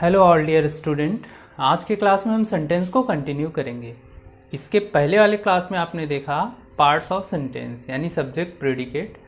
Hello all dear student. आज के class में हम सेंटेंस को कंटिन्यू करेंगे। इसके पहले वाले क्लास में आपने देखा पार्ट्स ऑफ सेंटेंस यानी सब्जेक्ट प्रेडिकेट।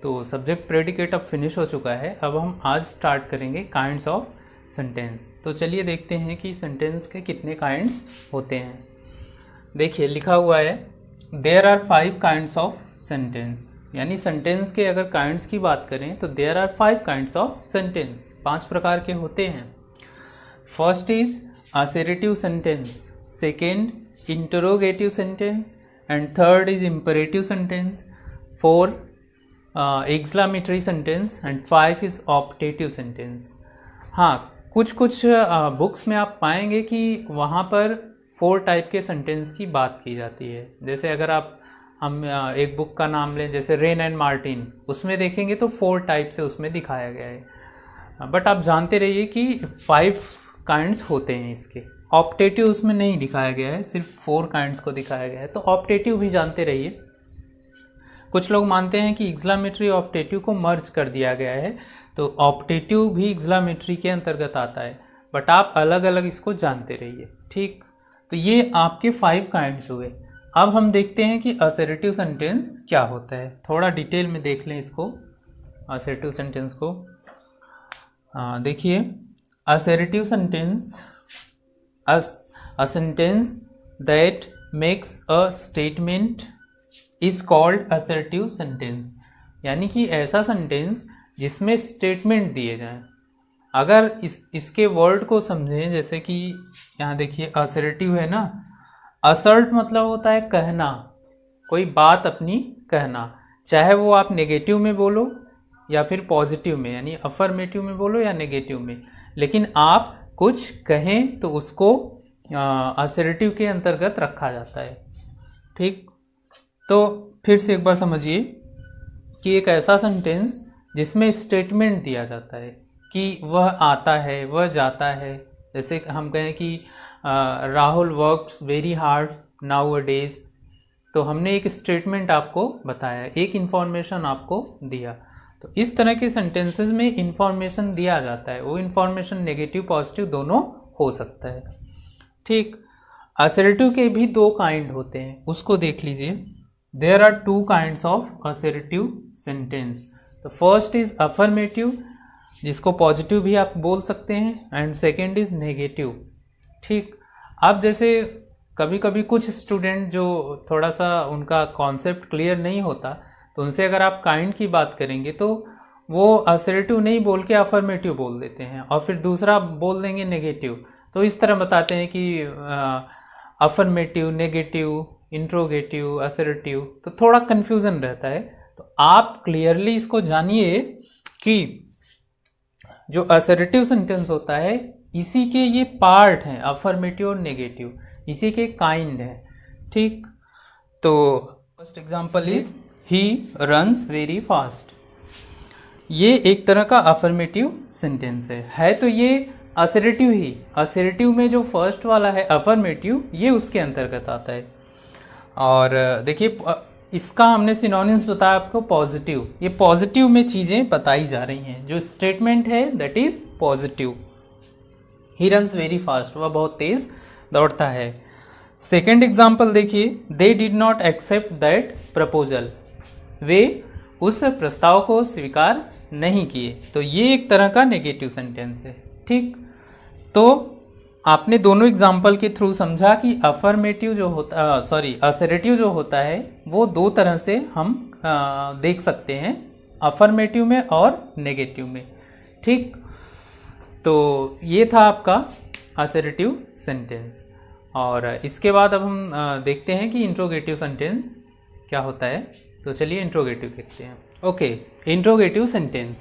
तो सब्जेक्ट प्रेडिकेट अब फिनिश हो चुका है। अब हम आज स्टार्ट करेंगे काइंड्स ऑफ सेंटेंस। तो चलिए देखते हैं कि सेंटेंस के कितने काइंड्स होते हैं। देखिए लिखा हुआ है there are 5 kinds of sentence, यानी सेंटेंस के अगर काइंड्स की बात करें तो there are 5 kinds of sentence, 5 प्रकार के होते हैं। First is assertive sentence, second interrogative sentence, and third is imperative sentence, 4 exclamatory sentence, and 5 is optative sentence। हाँ, कुछ बुक्स में आप पाएंगे कि वहाँ पर 4 टाइप के सेंटेंस की बात की जाती है। जैसे अगर हम एक बुक का नाम लें जैसे रेन एंड मार्टिन, उसमें देखेंगे तो 4 टाइप से उसमें दिखाया गया है। बट आप जानते रहिए कि 5 काइंड्स होते हैं इसके। ऑप्टेटिव उसमें नहीं दिखाया गया है, सिर्फ 4 काइंड्स को दिखाया गया है। तो ऑप्टेटिव भी जानते रहिए। कुछ लोग मानते हैं कि एक्सक्लेमेटरी ऑप्टेटिव को मर्ज कर दिया गया है, तो ऑप्टेटिव भी एक्सक्लेमेटरी के अंतर्गत आता है, बट आप अलग अलग इसको जानते रहिए। ठीक, तो ये आपके 5 काइंड्स हुए। अब हम देखते हैं कि असर्टिव सेंटेंस क्या होता है। थोड़ा डिटेल में देख लें इसको, असर्टिव सेंटेंस को। देखिए assertive sentence, a sentence that makes a statement is called assertive sentence, यानी कि ऐसा सेंटेंस जिसमें स्टेटमेंट दिए जाएं। अगर इसके वर्ड को समझें, जैसे कि यहाँ देखिए assertive है ना, assert मतलब होता है कहना, कोई बात अपनी कहना, चाहे वो आप नेगेटिव में बोलो या फिर पॉजिटिव में, यानी अफर्मेटिव में बोलो या नेगेटिव में, लेकिन आप कुछ कहें तो उसको असर्टिव के अंतर्गत रखा जाता है। ठीक, तो फिर से एक बार समझिए कि एक ऐसा सेंटेंस जिसमें स्टेटमेंट दिया जाता है कि वह आता है, वह जाता है। जैसे हम कहें कि Rahul works very hard now अ डेज, तो हमने एक स्टेटमेंट आपको बताया, एक इंफॉर्मेशन आपको दिया। तो इस तरह के सेंटेंसेस में इंफॉर्मेशन दिया जाता है, वो इंफॉर्मेशन नेगेटिव पॉजिटिव दोनों हो सकता है। ठीक, असर्टिव के भी 2 काइंड होते हैं, उसको देख लीजिए। There are 2 kinds of assertive sentence. The first is affirmative, जिसको पॉजिटिव भी आप बोल सकते हैं, एंड सेकेंड इज नेगेटिव। ठीक, अब जैसे कभी कभी कुछ स्टूडेंट जो थोड़ा सा उनका कॉन्सेप्ट क्लियर नहीं होता, तो उनसे अगर आप काइंड की बात करेंगे तो वो असर्टिव नहीं बोल के अफर्मेटिव बोल देते हैं, और फिर दूसरा बोल देंगे नेगेटिव। तो इस तरह बताते हैं कि अफर्मेटिव, नेगेटिव, इंट्रोगेटिव, असर्टिव, तो थोड़ा कन्फ्यूज़न रहता है। तो आप क्लियरली इसको जानिए कि जो असर्टिव सेंटेंस होता है इसी के ये पार्ट हैं, अफर्मेटिव और नेगेटिव, इसी के काइंड हैं। ठीक, तो first example is he runs very fast. ये एक तरह का अफर्मेटिव सेंटेंस है तो ये असर्टिव ही। असर्टिव में जो फर्स्ट वाला है अफर्मेटिव, ये उसके अंतर्गत आता है। और देखिए इसका हमने सिनोनिम्स बताया आपको, पॉजिटिव। ये पॉजिटिव में चीज़ें बताई जा रही हैं, जो स्टेटमेंट है that is positive. He runs very fast, वह बहुत तेज दौड़ता है। सेकेंड एग्जाम्पल देखिए, they did not accept that proposal, वे उस प्रस्ताव को स्वीकार नहीं किए। तो ये एक तरह का नेगेटिव सेंटेंस है। ठीक, तो आपने दोनों एग्जाम्पल के थ्रू समझा कि अफर्मेटिव जो होता असर्टिव जो होता है वो 2 तरह से हम देख सकते हैं, अफर्मेटिव में और नेगेटिव में। ठीक, तो ये था आपका असर्टिव सेंटेंस। और इसके बाद अब हम देखते हैं कि इंट्रोगेटिव सेंटेंस क्या होता है। तो चलिए इंट्रोगेटिव देखते हैं। ओके, इंट्रोगेटिव सेंटेंस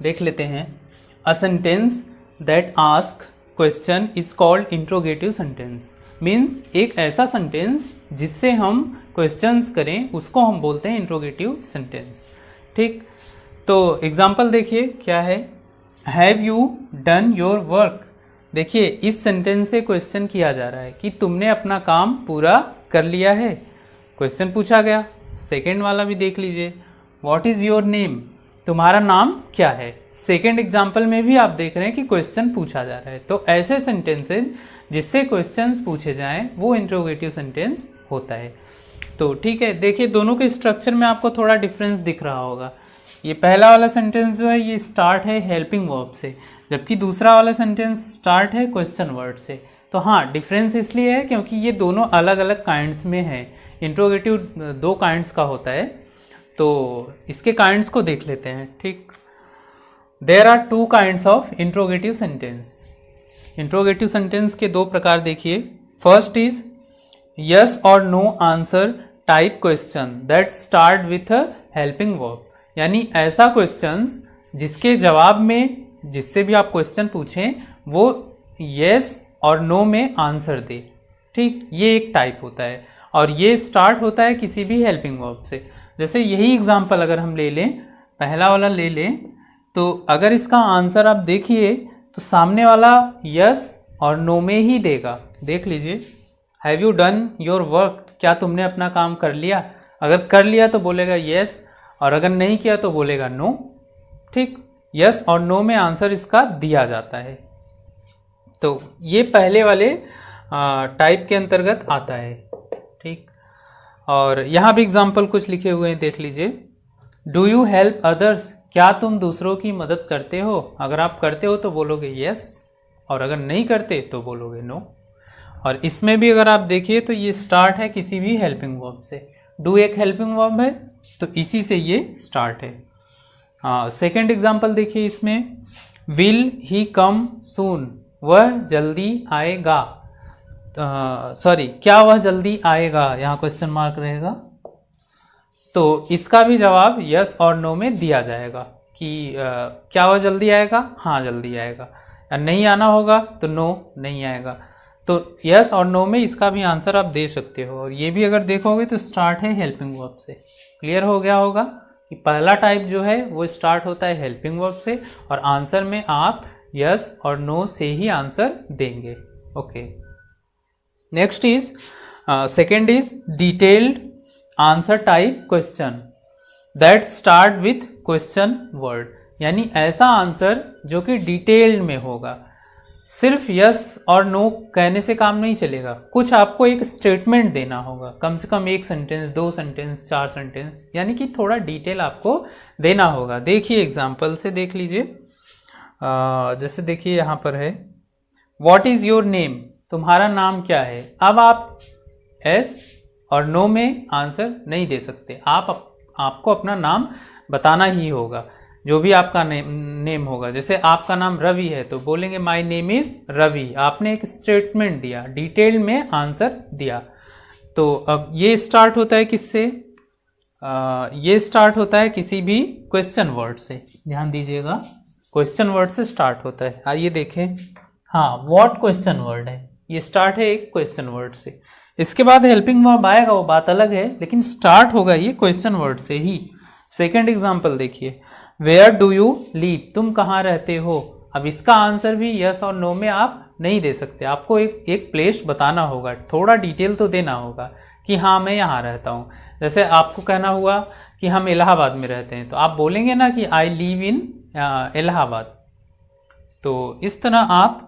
देख लेते हैं। A sentence that ask question is called interrogative sentence. Means एक ऐसा सेंटेंस जिससे हम क्वेश्चंस करें उसको हम बोलते हैं इंट्रोगेटिव सेंटेंस। ठीक, तो एग्जाम्पल देखिए क्या है, have you done your work. देखिए इस सेंटेंस से क्वेश्चन किया जा रहा है कि तुमने अपना काम पूरा कर लिया है, क्वेश्चन पूछा गया। सेकेंड वाला भी देख लीजिए, व्हाट इज़ योर नेम। तुम्हारा नाम क्या है। सेकेंड एग्जाम्पल में भी आप देख रहे हैं कि क्वेश्चन पूछा जा रहा है, तो ऐसे सेंटेंसेज जिससे क्वेश्चंस पूछे जाएं वो इंट्रोगेटिव सेंटेंस होता है। तो ठीक है, देखिए दोनों के स्ट्रक्चर में आपको थोड़ा डिफरेंस दिख रहा होगा। ये पहला वाला सेंटेंस जो है ये स्टार्ट है हेल्पिंग वर्ब से, जबकि दूसरा वाला सेंटेंस स्टार्ट है क्वेश्चन वर्ड से। तो हाँ, डिफरेंस इसलिए है क्योंकि ये दोनों अलग अलग काइंड्स में है। इंट्रोगेटिव 2 काइंड्स का होता है, तो इसके काइंड्स को देख लेते हैं। ठीक, there are 2 kinds of interrogative sentence. Interrogative sentence के 2 प्रकार देखिए। फर्स्ट इज यस और no answer type question that start with a helping verb, यानी ऐसा क्वेश्चंस जिसके जवाब में जिससे भी आप क्वेश्चन पूछें वो यस और नो में आंसर दे। ठीक, ये एक टाइप होता है और ये स्टार्ट होता है किसी भी हेल्पिंग वर्ब से। जैसे यही एग्जांपल अगर हम ले लें, पहला वाला ले लें, तो अगर इसका आंसर आप देखिए तो सामने वाला यस और नो में ही देगा। देख लीजिए, have you done your work, क्या तुमने अपना काम कर लिया। अगर कर लिया तो बोलेगा यस, और अगर नहीं किया तो बोलेगा नो। ठीक, यस और नो में आंसर इसका दिया जाता है। तो ये पहले वाले टाइप के अंतर्गत आता है। ठीक, और यहाँ भी एग्जाम्पल कुछ लिखे हुए हैं, देख लीजिए। डू यू हेल्प अदर्स, क्या तुम दूसरों की मदद करते हो। अगर आप करते हो तो बोलोगे यस, और अगर नहीं करते तो बोलोगे नो। और इसमें भी अगर आप देखिए तो ये स्टार्ट है किसी भी हेल्पिंग वर्ब से। डू एक हेल्पिंग वर्ब है तो इसी से ये स्टार्ट है। सेकेंड एग्जाम्पल देखिए इसमें, विल ही कम सून, वह जल्दी आएगा। सॉरी, क्या वह जल्दी आएगा, यहाँ क्वेश्चन मार्क रहेगा। तो इसका भी जवाब यस और नो में दिया जाएगा कि क्या वह जल्दी आएगा, हाँ जल्दी आएगा। या नहीं आना होगा तो नो, नहीं आएगा। तो यस और नो में इसका भी आंसर आप दे सकते हो। और ये भी अगर देखोगे तो स्टार्ट है हेल्पिंग वर्ब से। क्लियर हो गया होगा कि पहला टाइप जो है वो स्टार्ट होता है हेल्पिंग वर्ब से, और आंसर में आप यस और नो से ही आंसर देंगे। Okay, next is second is detailed answer type question that start with question word, यानी ऐसा आंसर जो कि डिटेल्ड में होगा। सिर्फ यस और नो कहने से काम नहीं चलेगा, कुछ आपको एक स्टेटमेंट देना होगा, कम से कम 1 सेंटेंस, 2 सेंटेंस, 4 सेंटेंस, यानी कि थोड़ा डिटेल आपको देना होगा। देखिए एग्जाम्पल से देख लीजिए। जैसे देखिए यहाँ पर है, व्हाट इज़ योर नेम, तुम्हारा नाम क्या है। अब आप यस और नो में आंसर नहीं दे सकते, आपको अपना नाम बताना ही होगा, जो भी आपका नेम होगा। जैसे आपका नाम रवि है तो बोलेंगे माय नेम इज़ रवि। आपने एक स्टेटमेंट दिया, डिटेल में आंसर दिया। तो अब ये स्टार्ट होता है किससे, ये स्टार्ट होता है किसी भी क्वेश्चन वर्ड से। ध्यान दीजिएगा, क्वेश्चन वर्ड से स्टार्ट होता है। आइए देखें, हाँ व्हाट क्वेश्चन वर्ड है, ये स्टार्ट है एक क्वेश्चन वर्ड से। इसके बाद हेल्पिंग वर्ब आएगा, वो बात अलग है, लेकिन स्टार्ट होगा ये क्वेश्चन वर्ड से ही। सेकेंड एग्जाम्पल देखिए, वेयर डू यू लीव, तुम कहाँ रहते हो। अब इसका आंसर भी यस और नो में आप नहीं दे सकते, आपको एक प्लेस बताना होगा, थोड़ा डिटेल तो देना होगा कि हाँ मैं यहाँ रहता हूँ। जैसे आपको कहना हुआ कि हम इलाहाबाद में रहते हैं, तो आप बोलेंगे ना कि आई लिव इन इलाहाबाद। तो इस तरह आप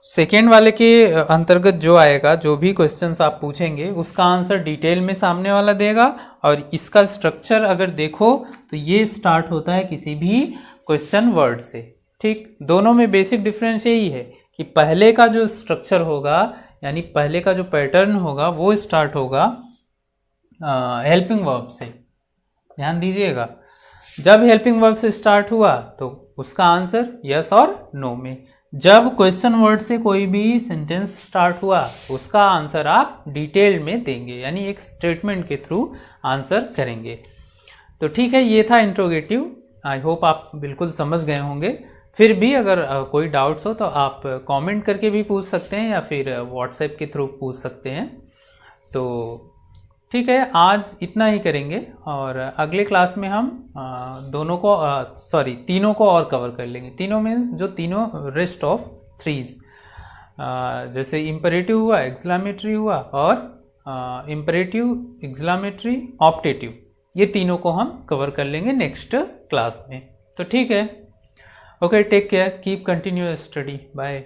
सेकेंड वाले के अंतर्गत जो आएगा, जो भी क्वेश्चंस आप पूछेंगे उसका आंसर डिटेल में सामने वाला देगा। और इसका स्ट्रक्चर अगर देखो तो ये स्टार्ट होता है किसी भी क्वेश्चन वर्ड से। ठीक, दोनों में बेसिक डिफरेंस यही है कि पहले का जो स्ट्रक्चर होगा, यानी पहले का जो पैटर्न होगा वो स्टार्ट होगा हेल्पिंग वर्ब से। ध्यान दीजिएगा, जब हेल्पिंग वर्ब से स्टार्ट हुआ तो उसका आंसर यस और नो में। जब क्वेश्चन वर्ड से कोई भी सेंटेंस स्टार्ट हुआ उसका आंसर आप डिटेल में देंगे, यानी एक स्टेटमेंट के थ्रू आंसर करेंगे। तो ठीक है, ये था इंट्रोगेटिव। आई होप आप बिल्कुल समझ गए होंगे। फिर भी अगर कोई डाउट्स हो तो आप कमेंट करके भी पूछ सकते हैं या फिर व्हाट्सएप के थ्रू पूछ सकते हैं। तो ठीक है, आज इतना ही करेंगे और अगले क्लास में हम तीनों को और कवर कर लेंगे। तीनों मीन्स जो तीनों रेस्ट ऑफ थ्रीज, जैसे इम्परेटिव हुआ, एक्सक्लेमेटरी हुआ और इम्परेटिव, एक्सक्लेमेटरी, ऑप्टेटिव। ये तीनों को हम कवर कर लेंगे नेक्स्ट क्लास में। तो ठीक है, okay, take care, keep continue study, bye.